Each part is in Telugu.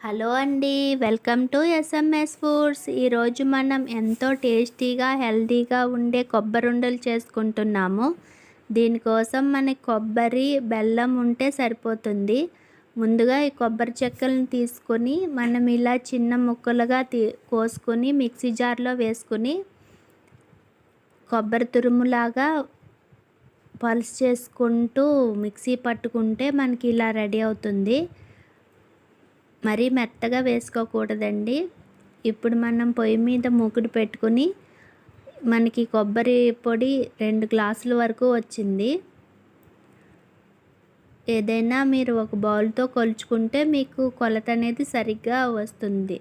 హలో అండి, వెల్కమ్ టు ఎస్ఎంఎస్ ఫుడ్స్. ఈరోజు మనం ఎంతో టేస్టీగా హెల్తీగా ఉండే కొబ్బరుండలు చేసుకుంటున్నాము. దీనికోసం మనకి కొబ్బరి బెల్లం ఉంటే సరిపోతుంది. ముందుగా ఈ కొబ్బరి చెక్కలను తీసుకొని మనం ఇలా చిన్న ముక్కలుగా కోసుకొని మిక్సీ జార్లో వేసుకొని కొబ్బరి తురుములాగా పల్స్ చేసుకుంటూ మిక్సీ పట్టుకుంటే మనకి ఇలా రెడీ అవుతుంది. మరీ మెత్తగా వేసుకోకూడదండి. ఇప్పుడు మనం పొయ్యి మీద మూకుడు పెట్టుకుని మనకి కొబ్బరి పొడి 2 గ్లాసుల వరకు వచ్చింది. ఏదైనా మీరు ఒక బౌల్తో కొలుచుకుంటే మీకు కొలత అనేది సరిగ్గా వస్తుంది.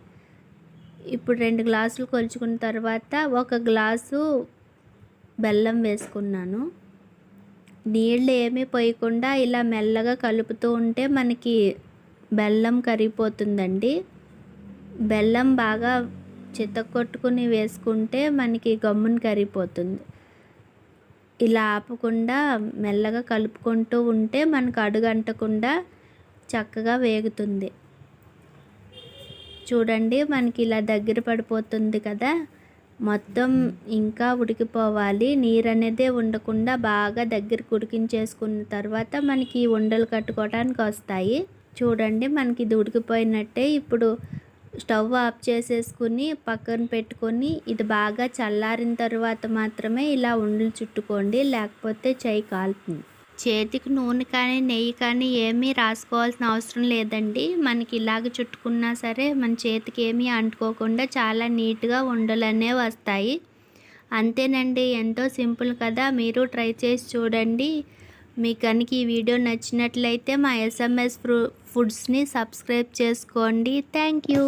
ఇప్పుడు 2 గ్లాసులు కొలుచుకున్న తర్వాత 1 గ్లాసు బెల్లం వేసుకున్నాను. నీళ్ళు ఏమీ పోయకుండా ఇలా మెల్లగా కలుపుతూ ఉంటే మనకి బెల్లం కరిగిపోతుందండి. బెల్లం బాగా చితక్కొట్టుకుని వేసుకుంటే మనకి గమ్మున కరిగిపోతుంది. ఇలా ఆపకుండా మెల్లగా కలుపుకుంటూ ఉంటే మనకు అడుగంటకుండా చక్కగా వేగుతుంది. చూడండి, మనకి ఇలా దగ్గర పడిపోతుంది కదా. మొత్తం ఇంకా ఉడికిపోవాలి. నీరు అనేది ఉండకుండా బాగా దగ్గరికి ఉడికించేసుకున్న తర్వాత మనకి ఉండలు కట్టుకోవడానికి వస్తాయి. చూడండి, మనకి ఇది ఉడికిపోయినట్టే. ఇప్పుడు స్టవ్ ఆఫ్ చేసేసుకుని పక్కన పెట్టుకొని ఇది బాగా చల్లారిన తర్వాత మాత్రమే ఇలా ఉండలు చుట్టుకోండి, లేకపోతే చెయ్యి కాలుతుంది. చేతికి నూనె కానీ నెయ్యి కానీ ఏమీ రాసుకోవాల్సిన అవసరం లేదండి. మనకి ఇలాగ చుట్టుకున్నా సరే మన చేతికి ఏమీ అంటుకోకుండా చాలా నీట్గా ఉండలు అనేవి వస్తాయి. అంతేనండి, ఎంతో సింపుల్ కదా. మీరు ట్రై చేసి చూడండి. మీకు కనుక ఈ వీడియో నచ్చినట్లయితే మా ఎస్ఎంఎస్ ఫుడ్స్ని సబ్స్క్రైబ్ చేసుకోండి. Thank you.